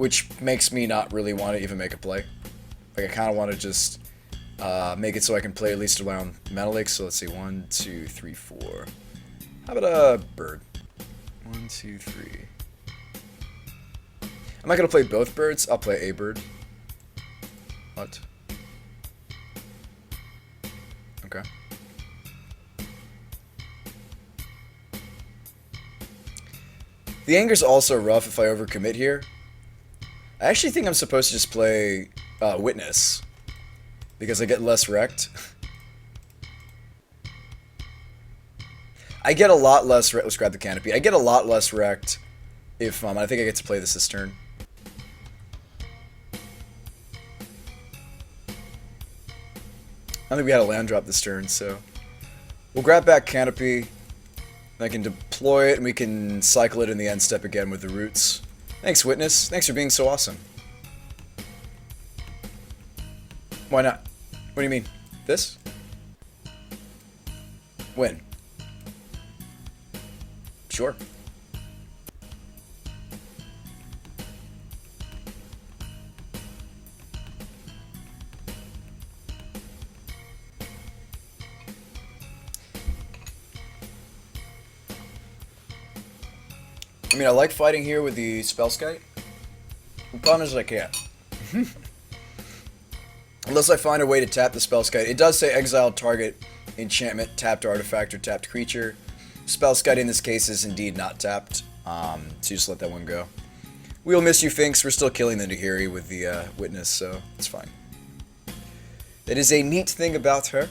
which makes me not really want to even make a play. Like, I kind of want to just make it so I can play at least around Mana Lake. So let's see, 1, 2, 3, 4. How about a bird? 1, 2, 3. Am I going to play both birds? I'll play a bird. What? Okay. The anger's also rough if I overcommit here. I actually think I'm supposed to just play Witness, because I get less wrecked. I get a lot less wrecked. Let's grab the canopy. I get a lot less wrecked if I think I get to play this turn. I think we had a land drop this turn, so we'll grab back canopy. I can deploy it, and we can cycle it in the end step again with the roots. Thanks, Witness. Thanks for being so awesome. Why not? What do you mean? This? When? Sure. I mean, I like fighting here with the Spellskite. The problem is I can't. Unless I find a way to tap the Spellskite. It does say exile target enchantment, tapped artifact, or tapped creature. Spellskite in this case is indeed not tapped, so just let that one go. We'll miss you, Finks. We're still killing the Nahiri with the Witness, so it's fine. That is a neat thing about her.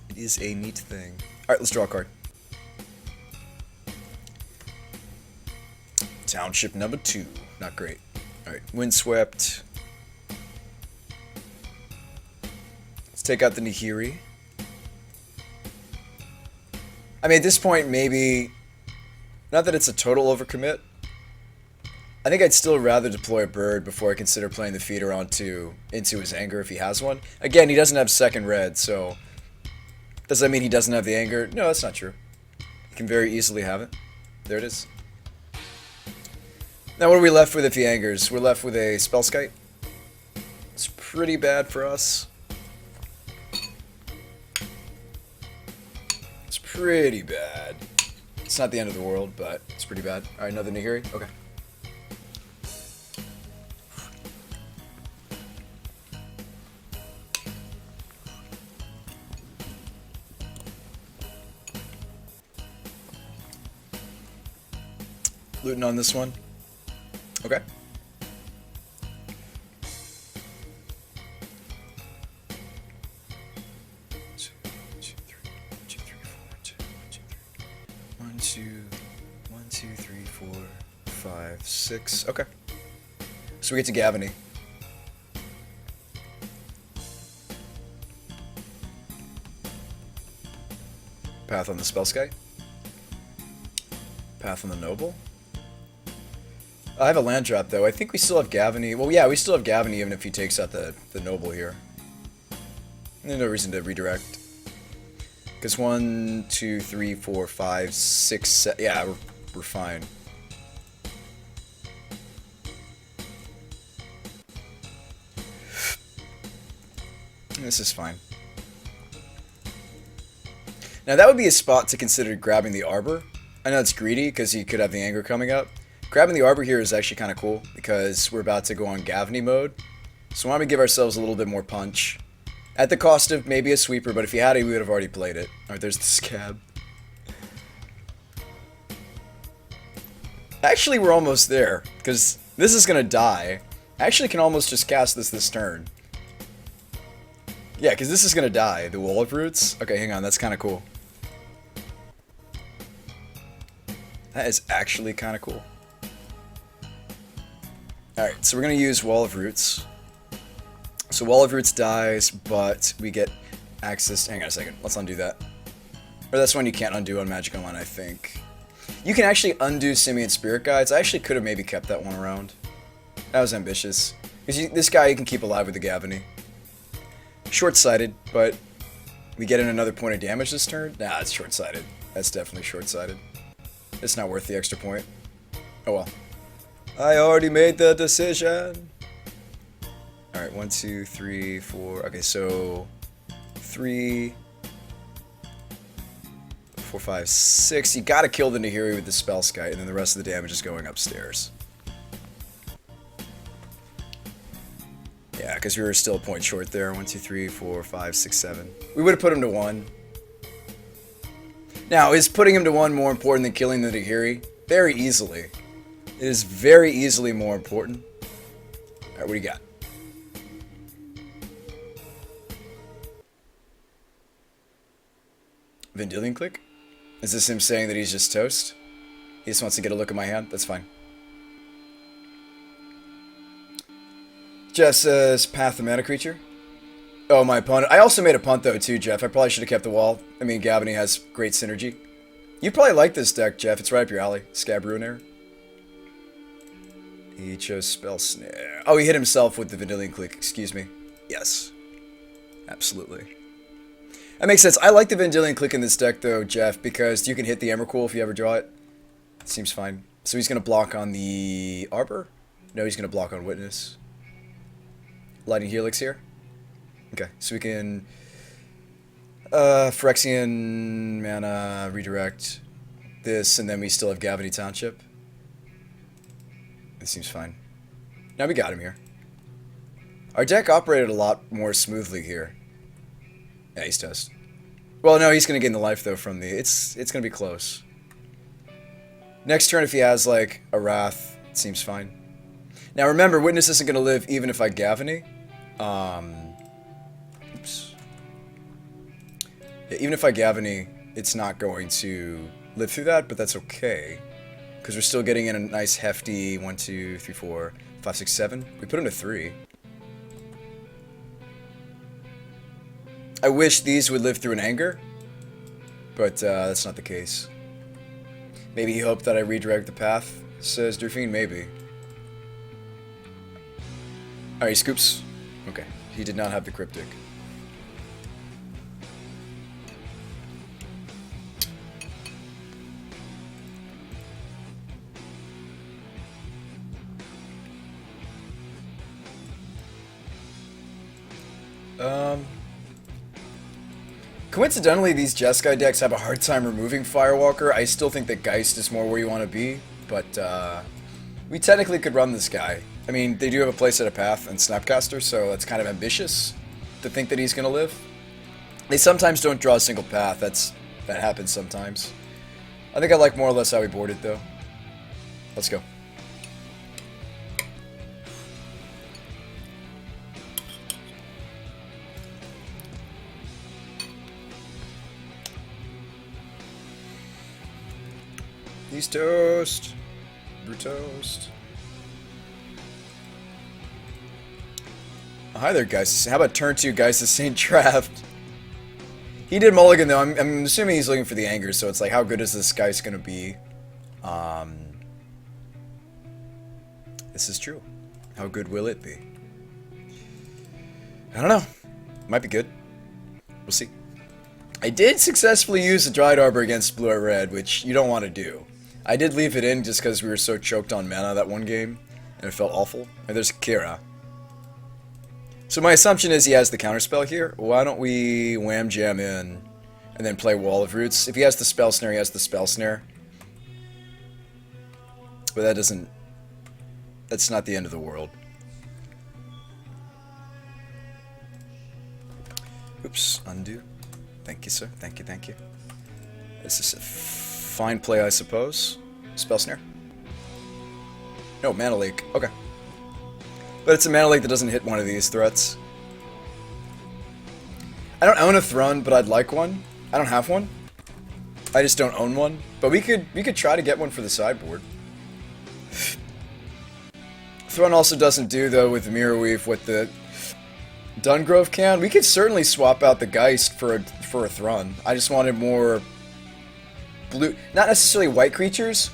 It is a neat thing. Alright, let's draw a card. Township number 2. Not great. Alright, Windswept. Let's take out the Nahiri. I mean, at this point, maybe... Not that it's a total overcommit. I think I'd still rather deploy a bird before I consider playing the feeder into his anger if he has one. Again, he doesn't have second red, so... Does that mean he doesn't have the anger? No, that's not true. He can very easily have it. There it is. Now what are we left with if he angers? We're left with a Spellskite. It's pretty bad for us. It's pretty bad. It's not the end of the world, but it's pretty bad. Alright, another Nahiri? Okay. Looting on this one. Okay. One, two, three, four, five, six. Okay. So we get to Gavany. Path on the Spellskite. Path on the Noble. I have a land drop, though. I think we still have Gavany. Well, yeah, we still have Gavany even if he takes out the Noble here. There's no reason to redirect. Because 1, 2, 3, 4, 5, 6, 7... Yeah, we're fine. This is fine. Now, that would be a spot to consider grabbing the Arbor. I know it's greedy because he could have the anger coming up. Grabbing the Arbor here is actually kind of cool because we're about to go on Gavany mode. So why don't we give ourselves a little bit more punch. At the cost of maybe a sweeper, but if he had it, we would have already played it. Alright, there's the Scab. Actually, we're almost there because this is going to die. I actually can almost just cast this turn. Yeah, because this is going to die. The Wall of Roots? Okay, hang on. That's kind of cool. That is actually kind of cool. Alright, so we're going to use Wall of Roots. So Wall of Roots dies, but we get access... Hang on a second. Let's undo that. Or that's one you can't undo on Magic Online, I think. You can actually undo Simian Spirit Guides. I actually could have maybe kept that one around. That was ambitious. Because this guy you can keep alive with the Gavany. Short-sighted, but we get in another point of damage this turn? Nah, it's short-sighted. That's definitely short-sighted. It's not worth the extra point. Oh well. I already made the decision. Alright, 1, 2, 3, 4. Okay, so 3, 4, 5, 6. You gotta kill the Nahiri with the Spell Skite, and then the rest of the damage is going upstairs. Yeah, because we were still a point short there. 1, 2, 3, 4, 5, 6, 7. We would have put him to 1. Now, is putting him to 1 more important than killing the Nahiri? Very easily. It is very easily more important. Alright, what do you got? Vendilion Click? Is this him saying that he's just toast? He just wants to get a look at my hand? That's fine. Jeff says, Path the Mana Creature. Oh, my opponent. I also made a punt, though, too, Jeff. I probably should have kept the wall. I mean, Gavany has great synergy. You probably like this deck, Jeff. It's right up your alley. Scab Ruinator. He chose Spell Snare. Oh, he hit himself with the Vendilion Click. Excuse me. Yes. Absolutely. That makes sense. I like the Vendilion Click in this deck, though, Jeff, because you can hit the Emrakul if you ever draw it. Seems fine. So he's going to block on the Arbor? No, he's going to block on Witness. Lightning Helix here. Okay, so we can Phyrexian mana, redirect this, and then we still have Gavany Township. This seems fine. Now we got him here. Our deck operated a lot more smoothly here. Yeah, he's toast. Well, no, he's going to gain the life, though, from the... It's going to be close. Next turn, if he has, like, a Wrath, it seems fine. Now, remember, Witness isn't going to live even if I Gavany. Oops. Yeah, even if I Gavany, it's not going to live through that, but that's okay. Because we're still getting in a nice hefty 1, 2, 3, 4, 5, 6, 7. We put him to 3. I wish these would live through an Anger, but that's not the case. Maybe he hoped that I redirect the path, says Durfine. Maybe. Alright, he scoops. Okay, he did not have the Cryptic. Coincidentally, these Jeskai decks have a hard time removing Firewalker. I still think that Geist is more where you want to be, but we technically could run this guy. I mean, they do have a playset of Path and Snapcaster, so that's kind of ambitious to think that he's going to live. They sometimes don't draw a single path. That happens sometimes. I think I like more or less how he boarded, though. Let's go. He's toast. Brew toast. Oh, hi there, guys. How about turn 2, guys? The same draft. He did mulligan, though. I'm assuming he's looking for the Anger, so it's like, how good is this guy's going to be? This is true. How good will it be? I don't know. Might be good. We'll see. I did successfully use the Dried Arbor against Blue or Red, which you don't want to do. I did leave it in just because we were so choked on mana that one game, and it felt awful. And there's Kira. So my assumption is he has the counterspell here. Why don't we wham jam in, and then play Wall of Roots? If he has the Spell Snare, he has the Spell Snare. But that doesn't... That's not the end of the world. Oops, undo. Thank you, sir. Thank you, thank you. This is a fine play, I suppose. Spell Snare. No, Mana Leak. Okay. But it's a Mana Leak that doesn't hit one of these threats. I don't own a Thrun, but I'd like one. I don't have one. I just don't own one. But we could try to get one for the sideboard. Thrun also doesn't do, though, with the Mirror Weave what the Dungrove can. We could certainly swap out the Geist for a Thrun. I just wanted more blue, not necessarily white creatures.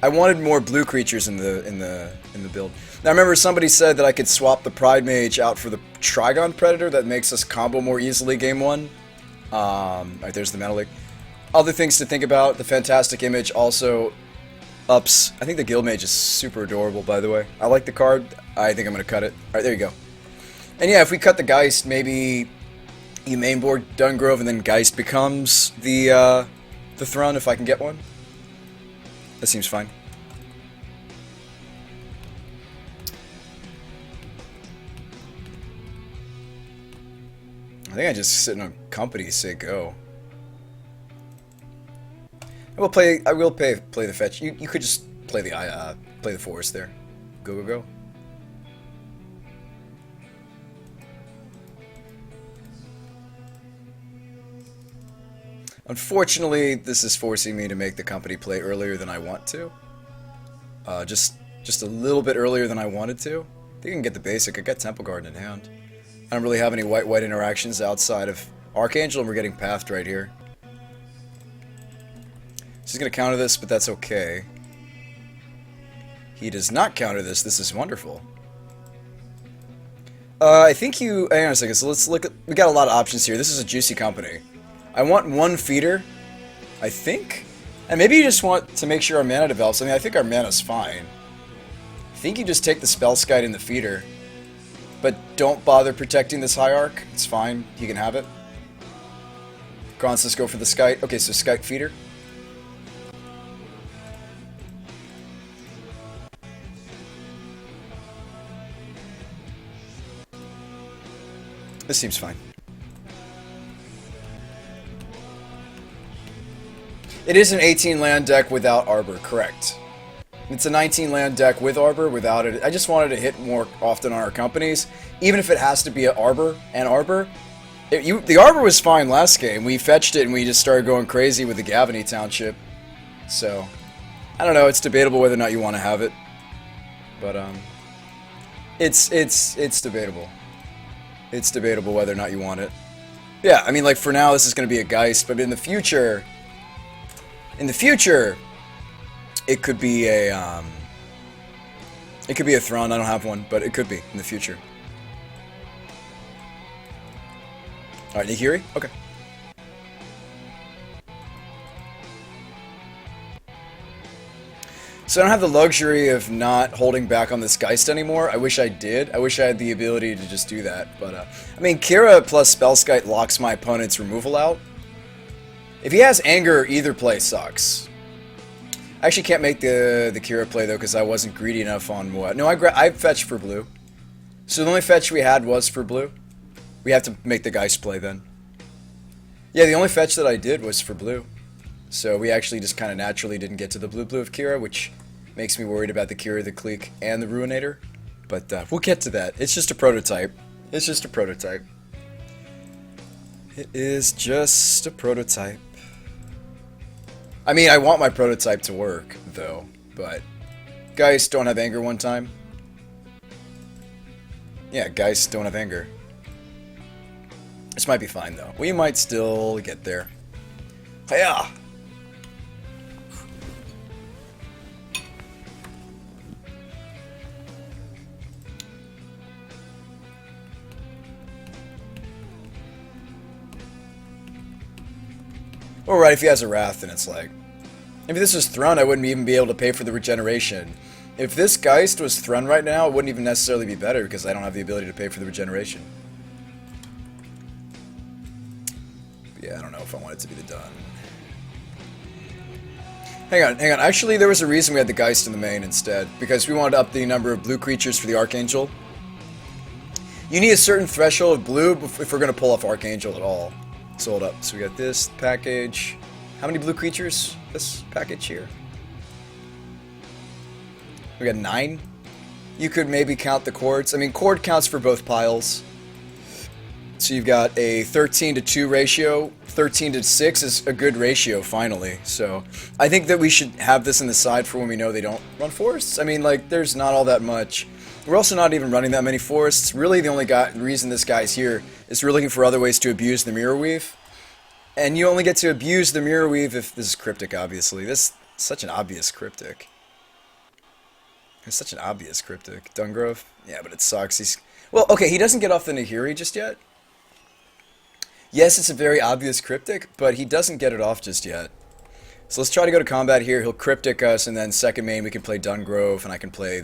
I wanted more blue creatures in the build. Now remember, somebody said that I could swap the Pride Mage out for the Trigon Predator. That makes us combo more easily game 1. Alright, there's the Mana Leak. Other things to think about: the Fantastic Image also ups. I think the Guildmage is super adorable, by the way. I like the card. I think I'm going to cut it. Alright, there you go. And yeah, if we cut the Geist, maybe you mainboard Dungrove and then Geist becomes the Thrun if I can get one. That seems fine. I think I just sit in a company, say go. I will play the fetch. You could just play the forest there. Go go go. Unfortunately, this is forcing me to make the company play earlier than I want to. Just a little bit earlier than I wanted to. I think I can get the basic. I got Temple Garden in hand. I don't really have any white-white interactions outside of Archangel, and we're getting pathed right here. He's going to counter this, but that's okay. He does not counter this. This is wonderful. I think you... Hang on a second. So let's look at... We got a lot of options here. This is a juicy company. I want one feeder, I think. And maybe you just want to make sure our mana develops. I mean, I think our mana's fine. I think you just take the Spellskite in the feeder. But don't bother protecting this Hierarch. It's fine. You can have it. Grants, let's go for the Skite. Okay, so Skite feeder. This seems fine. It is an 18 land deck without Arbor, correct. It's a 19 land deck with Arbor, without it. I just wanted to hit more often on our companies, even if it has to be an Arbor and Arbor. The Arbor was fine last game. We fetched it and we just started going crazy with the Gavany Township. So, I don't know. It's debatable whether or not you want to have it, but it's debatable. It's debatable whether or not you want it. Yeah, I mean, like for now, this is going to be a Geist, but in the future. It could be a Thrawn. I don't have one, but it could be in the future. All right, Nahiri? Okay. So I don't have the luxury of not holding back on this Geist anymore. I wish I did. I wish I had the ability to just do that. But, I mean, Kira plus Spellskite locks my opponent's removal out. If he has Anger, either play sucks. I actually can't make the Kira play, though, because I wasn't greedy enough on what. No, I fetched for blue. So the only fetch we had was for blue. We have to make the Geist play, then. Yeah, the only fetch that I did was for blue. So we actually just kind of naturally didn't get to the blue of Kira, which makes me worried about the Kira, the Clique, and the Ruinator. But we'll get to that. It's just a prototype. It's just a prototype. It is just a prototype. I mean, I want my prototype to work, though, but Geist don't have Anger one time. Yeah, Geist don't have Anger. This might be fine, though. We might still get there. Hiya! Alright, if he has a Wrath, then it's like... If this was Thrun, I wouldn't even be able to pay for the regeneration. If this Geist was Thrun right now, it wouldn't even necessarily be better, because I don't have the ability to pay for the regeneration. But yeah, I don't know if I want it to be the done. Hang on. Actually, there was a reason we had the Geist in the main instead, because we wanted to up the number of blue creatures for the Archangel. You need a certain threshold of blue if we're going to pull off Archangel at all. So hold up. So we got this package. How many blue creatures? This package here. We got 9. You could maybe count the chords. I mean, chord counts for both piles. So you've got a 13-to-2 ratio. 13-to-6 is a good ratio, finally. So I think that we should have this in the side for when we know they don't run forests. I mean, like, there's not all that much. We're also not even running that many forests. Really, the only reason this guy's here is we're looking for other ways to abuse the Mirror Weave. And you only get to abuse the Mirror Weave if this is Cryptic, obviously. This is such an obvious Cryptic. It's such an obvious Cryptic. Dungrove? Yeah, but it sucks. He's... Well, okay, he doesn't get off the Nahiri just yet. Yes, it's a very obvious Cryptic, but he doesn't get it off just yet. So let's try to go to combat here. He'll Cryptic us, and then second main we can play Dungrove, and I can play